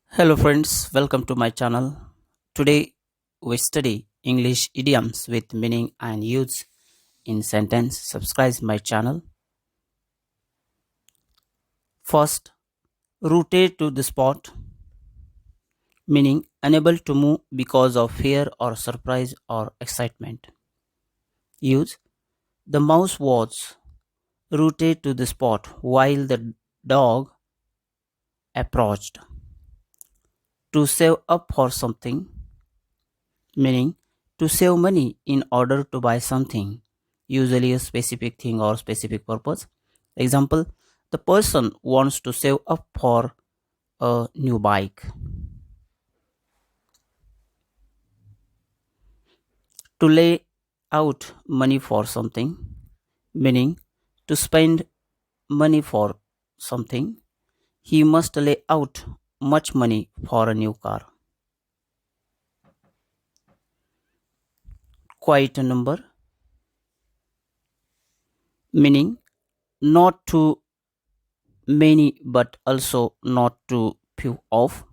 Hello friends, welcome to my channel. Today we study English idioms with meaning and use in sentence. Subscribe my channel. First, rooted to the spot, meaning unable to move because of fear or surprise or excitement. Use the mouse was rooted to the spot while the dog approached. To save up for something, meaning to save money in order to buy something, usually a specific thing or specific purpose. Example, the person wants to save up for a new bike. To lay out money for something, meaning to spend money for something, he must lay out much money for a new car. Quite a number, meaning not too many but also not too few of.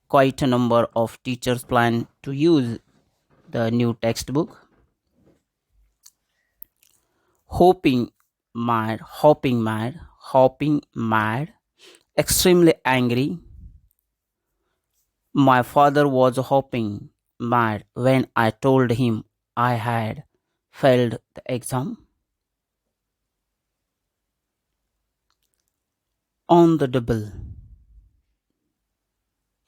Quite a number of teachers plan to use the new textbook. Hopping mad, extremely angry. My father was hopping mad when I told him I had failed the exam. On the double,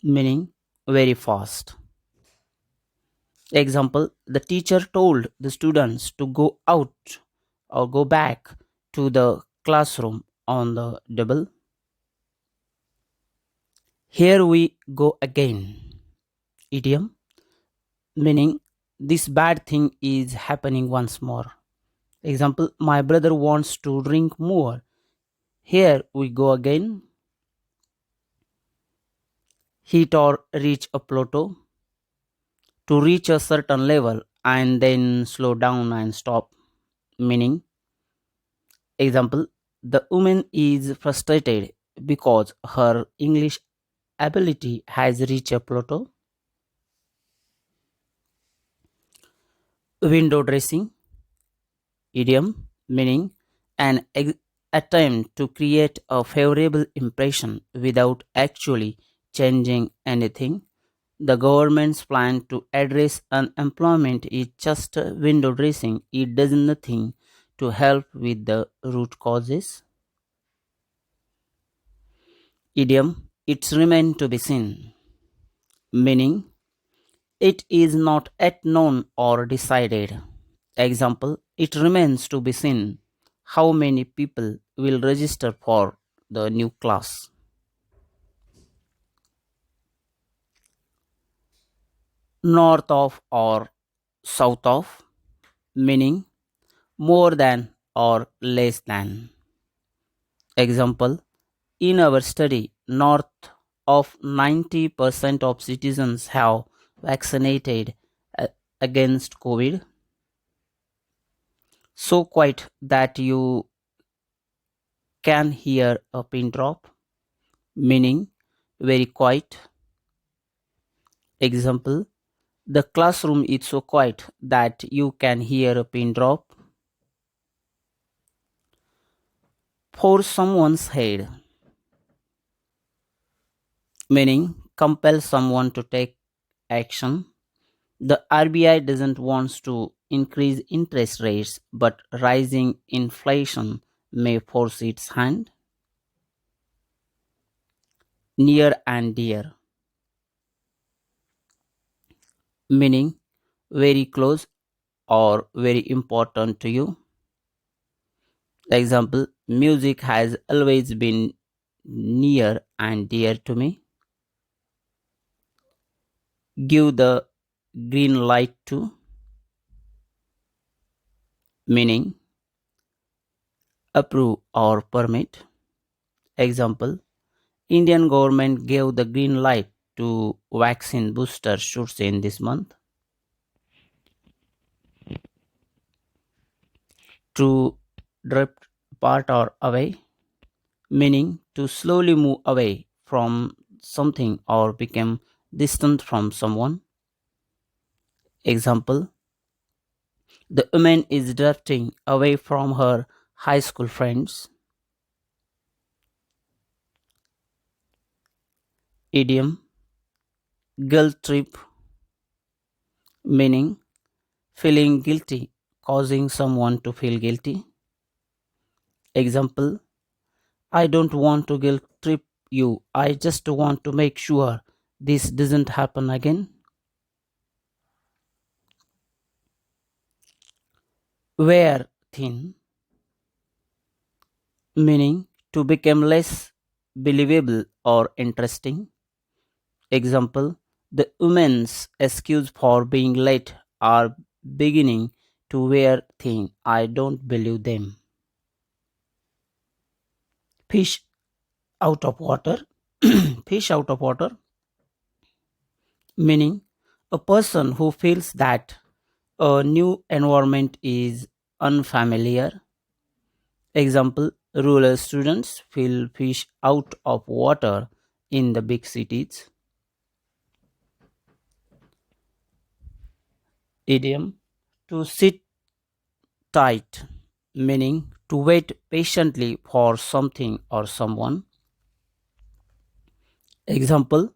meaning very fast. Example, the teacher told the students to go out or go back to the classroom on the double. Here we go again. Idiom, meaning this bad thing is happening once more. Example, my brother wants to drink more. Here we go again. Hit or reach a plateau. To reach a certain level and then slow down and stop. Meaning, example, the woman is frustrated because her English ability has reached a plateau. Window dressing, idiom, meaning an attempt to create a favorable impression without actually changing anything. The government's plan to address unemployment is just window dressing. It does nothing to help with the root causes. Idiom, it's remain to be seen, meaning it is not yet known or decided. Example, it remains to be seen how many people will register for the new class. North of or south of, meaning more than or less than. Example, in our study, north of 90% of citizens have vaccinated against COVID. So quiet that you can hear a pin drop, meaning very quiet. Example, the classroom is so quiet that you can hear a pin drop. For someone's head, meaning compel someone to take action. The RBI doesn't want to increase interest rates, but rising inflation may force its hand. Near and dear, meaning very close or very important to you. Example, music has always been near and dear to me. Give the green light to, meaning approve or permit. Example, Indian government gave the green light to vaccine booster shoots in this month. To drift apart or away, meaning to slowly move away from something or become distant from someone. Example: the woman is drifting away from her high school friends. Idiom: guilt trip, meaning feeling guilty, causing someone to feel guilty. Example: I don't want to guilt trip you. I just want to make sure this doesn't happen again. Wear thin, meaning to become less believable or interesting. Example: the women's excuse for being late are beginning to wear thin. I don't believe them. Fish out of water. Fish out of water, meaning a person who feels that a new environment is unfamiliar. Example: rural students feel fish out of water in the big cities. Idiom to sit tight, meaning to wait patiently for something or someone. Example: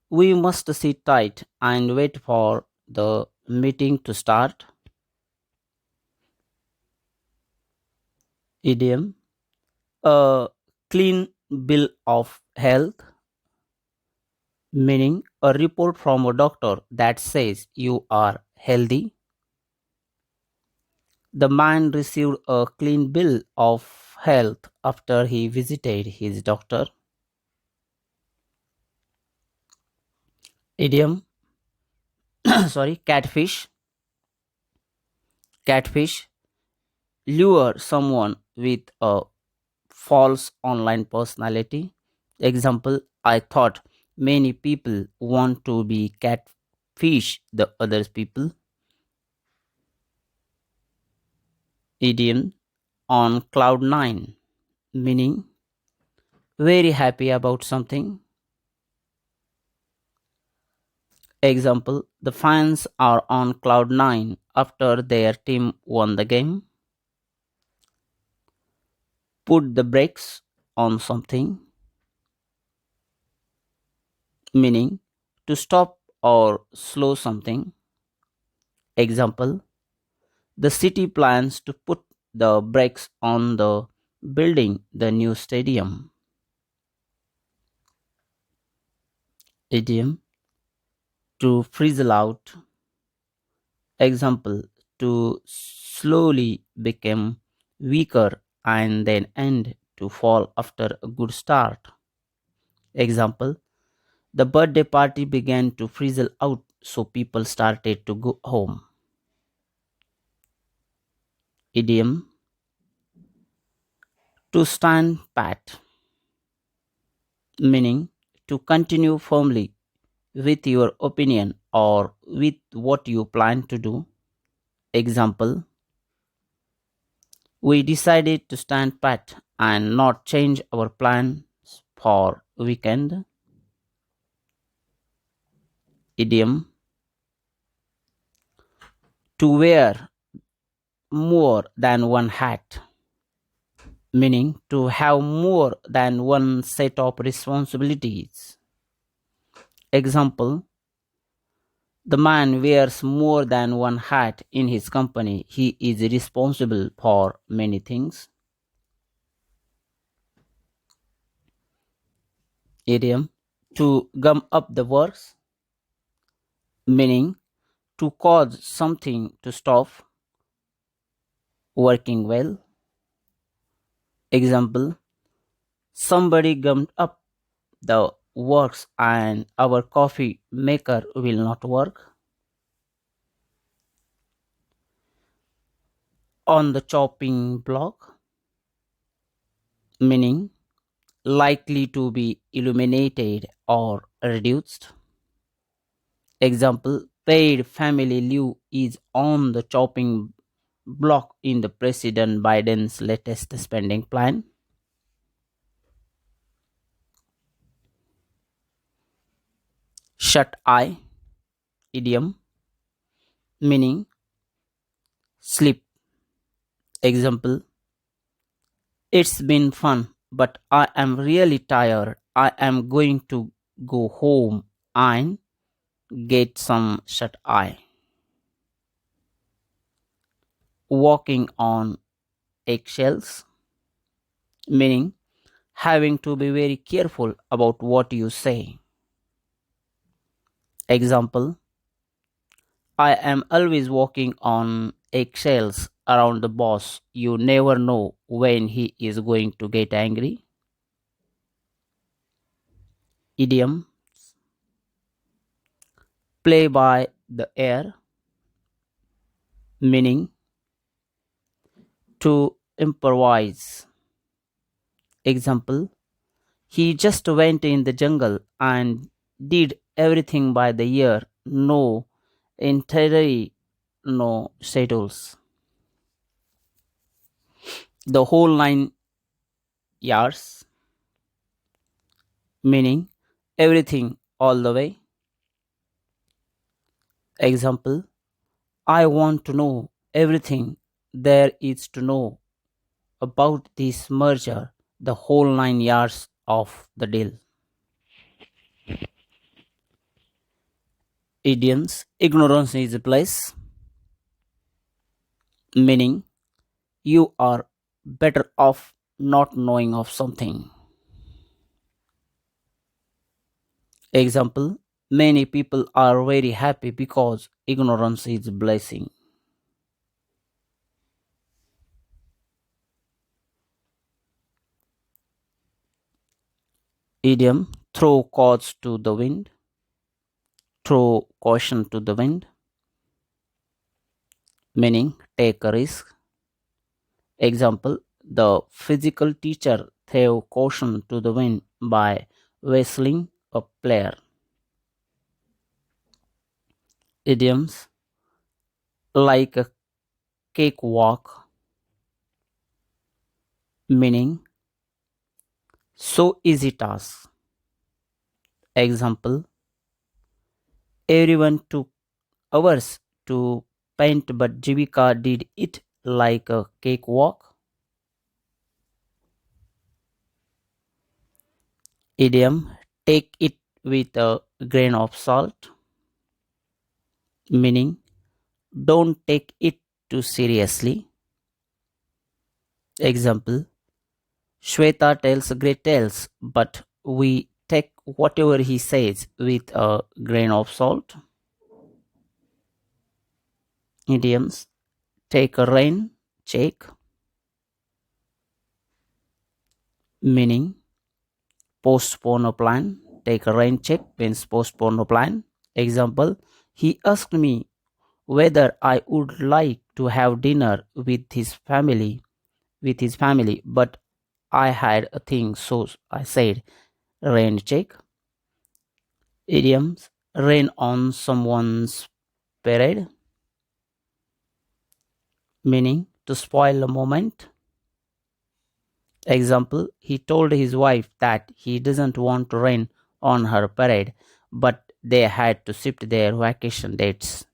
we must sit tight and wait for the meeting to start. Idiom: a clean bill of health, meaning a report from a doctor that says you are healthy. The man received a clean bill of health after he visited his doctor. Idiom catfish. Catfish: lure someone with a false online personality. Example: I thought many people want to be catfish the other people. Idiom on cloud nine, meaning very happy about something. Example: the fans are on cloud nine after their team won the game. Put the brakes on something, meaning to stop or slow something. Example: the city plans to put the brakes on the building the new stadium. Idiom to frizzle out. Example: to slowly become weaker and then end to fall after a good start. Example: the birthday party began to frizzle out, so people started to go home. Idiom to stand pat, meaning to continue firmly with your opinion or with what you plan to do. Example: we decided to stand pat and not change our plans for weekend. Idiom to wear more than one hat, meaning to have more than one set of responsibilities. Example: the man wears more than one hat in his company. He is responsible for many things. Idiom to gum up the works, meaning to cause something to stop working well. Example: somebody gummed up the works and our coffee maker will not work. On the chopping block, meaning likely to be illuminated or reduced. Example: paid family leave is on the chopping block in the President Biden's latest spending plan. Shut eye idiom meaning sleep. Example, it's been fun, but I am really tired. I am going to go home and get some shut eye. Walking on eggshells meaning having to be very careful about what you say. Example, I am always walking on eggshells around the boss. You never know when he is going to get angry. Idiom, play by the air, meaning to improvise. Example, he just went in the jungle and did everything by the ear, no itinerary, no schedules. The whole 9 yards, meaning everything all the way. Example, I want to know everything there is to know about this merger, the whole 9 yards of the deal. Idioms, ignorance is bliss, meaning you are better off not knowing of something. Example, many people are very happy because ignorance is blessing. Idiom, throw cause to the wind, throw caution to the wind, meaning take a risk. Example, the physical teacher threw caution to the wind by whistling a player. Idioms, like a cakewalk, meaning so easy task. Example, everyone took hours to paint, but Jivika did it like a cakewalk. Idiom, take it with a grain of salt, meaning don't take it too seriously. Example, Shweta tells great tales, but we take whatever he says with a grain of salt. Idioms, take a rain check, meaning postpone a plan. Take a rain check means postpone a plan. Example, he asked me whether I would like to have dinner with his family, but I had a thing, so I said rain check. Idioms, rain on someone's parade, meaning to spoil a moment. Example, he told his wife that he doesn't want to rain on her parade, but they had to shift their vacation dates.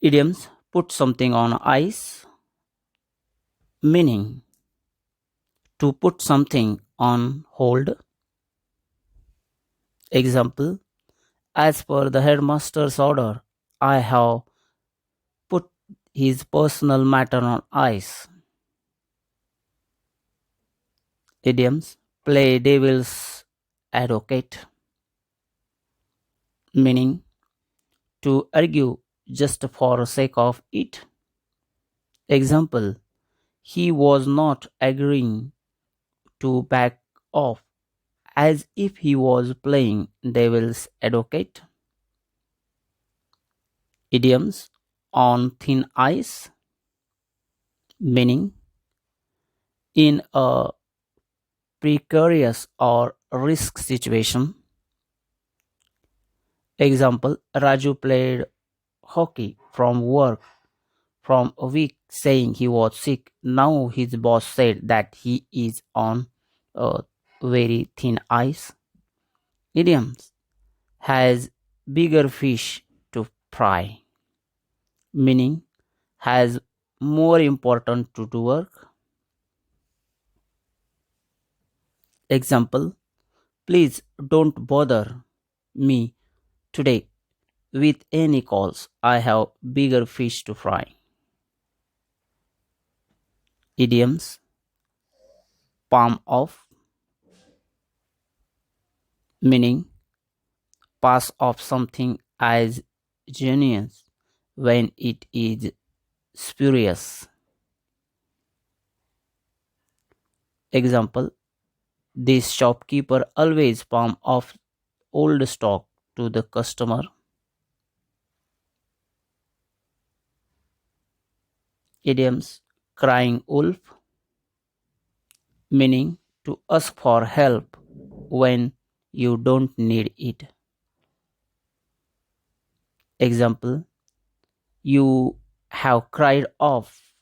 Idioms, put something on ice, meaning to put something on hold. Example, as per the headmaster's order, I have put his personal matter on ice. Idioms, play devil's advocate, meaning to argue just for sake of it. Example, he was not agreeing to back off as if he was playing devil's advocate. Idioms, on thin ice, meaning in a precarious or risk situation. Example, Raju played hockey from a week saying he was sick. Now his boss said that he is on a very thin ice. Idioms has bigger fish to fry, meaning has more important to do work. Example, please don't bother me today with any calls. I have bigger fish to fry. Idioms, palm off, meaning pass off something as genius when it is spurious. Example, this shopkeeper always palm off old stock to the customer. Idioms, crying wolf, meaning to ask for help when you don't need it. Example, you have cried off,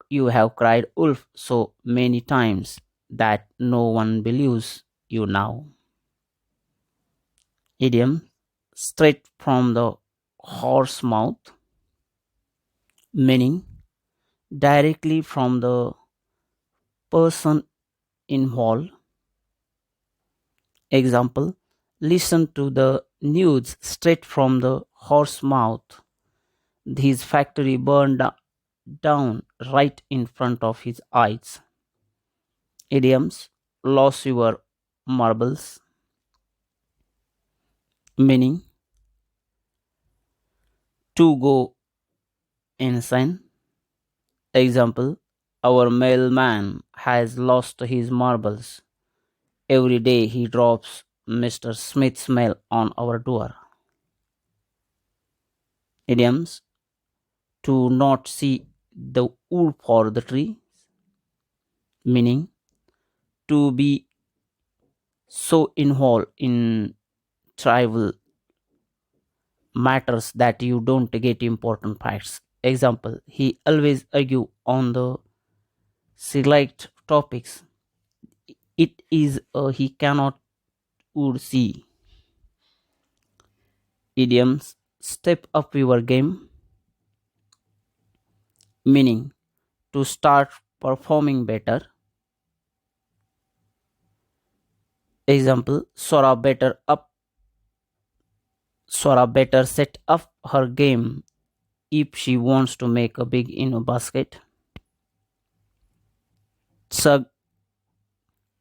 you have cried wolf so many times that no one believes you now. Idiom, straight from the horse mouth, meaning directly from the person involved. Example, listen to the news straight from the horse mouth. His factory burned down right in front of his eyes. Idioms, lost your marbles, meaning to go insane. Example, our mailman has lost his marbles. Every day he drops Mr. Smith's mail on our door. Idioms, to not see the wood for the tree, meaning to be so involved in trivial matters that you don't get important facts. Example, he always argue on the select topics. It is he cannot would see. Idioms, step up your game, meaning to start performing better. Example, Sora better set up her game if she wants to make a big in a basket. Sug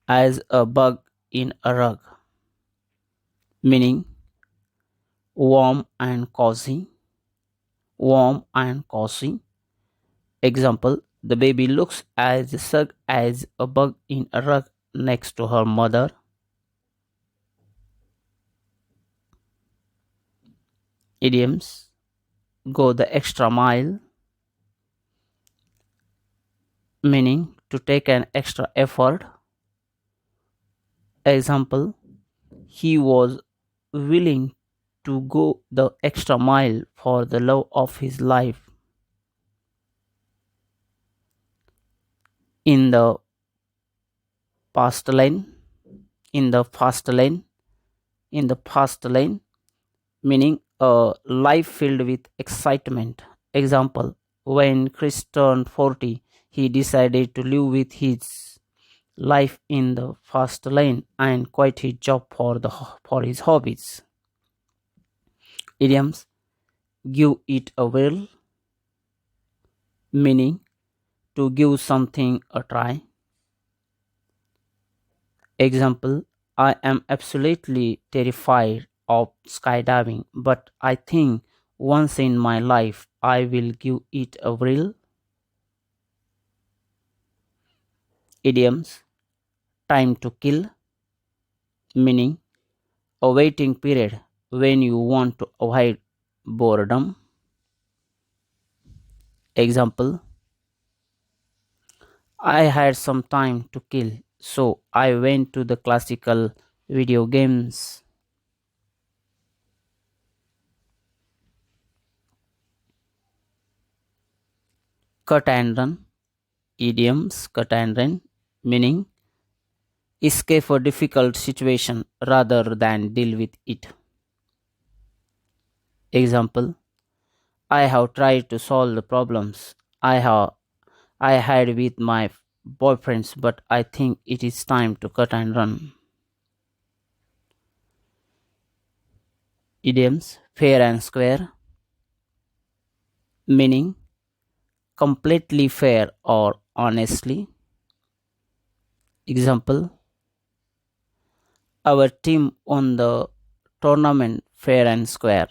as a bug in a rug, meaning warm and cozy. Warm and cozy. Example, the baby looks as snug as a bug in a rug next to her mother. Idioms, go the extra mile, meaning to take an extra effort. Example, he was willing to go the extra mile for the love of his life. In the past lane, in the fast lane, in the past lane, meaning a life filled with excitement. Example, when Chris turned 40, he decided to live with his life in the fast lane and quit his job for his hobbies. Idioms, give it a whirl, meaning to give something a try. Example, I am absolutely terrified of skydiving, but I think once in my life I will give it a whirl. Idioms, time to kill, meaning a waiting period when you want to avoid boredom. Example, I had some time to kill, so I went to the classical video games. Cut and run. Idioms, cut and run, meaning escape a difficult situation rather than deal with it. Example: I have tried to solve the problems I had with my boyfriends, but I think it is time to cut and run. Idioms: fair and square, meaning completely fair or honestly. Example: our team won the tournament fair and square.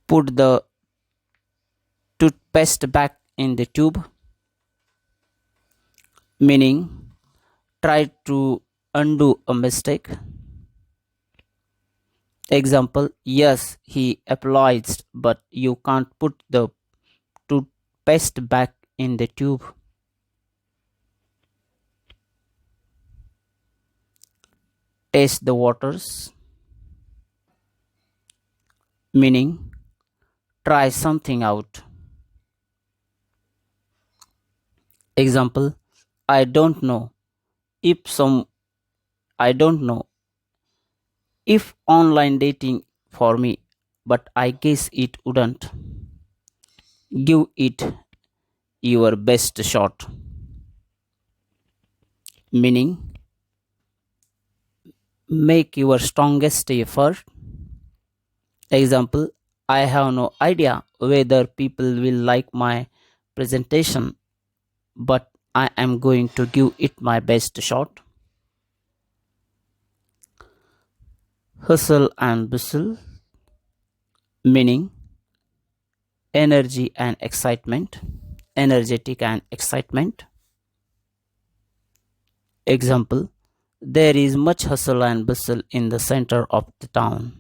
Put the toothpaste back in the tube, meaning try to undo a mistake. Example: yes, he apologized, but you can't put the toothpaste back in the tube. Test the waters, meaning try something out. Example: I don't know if some I don't know if online dating for me, but I guess it wouldn't. Give it your best shot, meaning make your strongest effort. Example: I have no idea whether people will like my presentation, but I am going to give it my best shot. Hustle and bustle, meaning energy and excitement, energetic and excitement. Example: there is much hustle and bustle in the center of the town.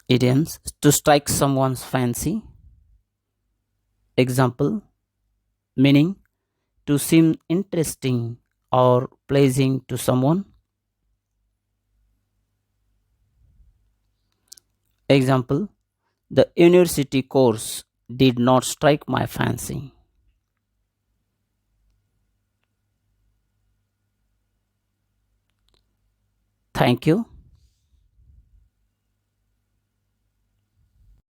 Idioms: to strike someone's fancy. Example: meaning to seem interesting or pleasing to someone. Example: the university course did not strike my fancy. Thank you.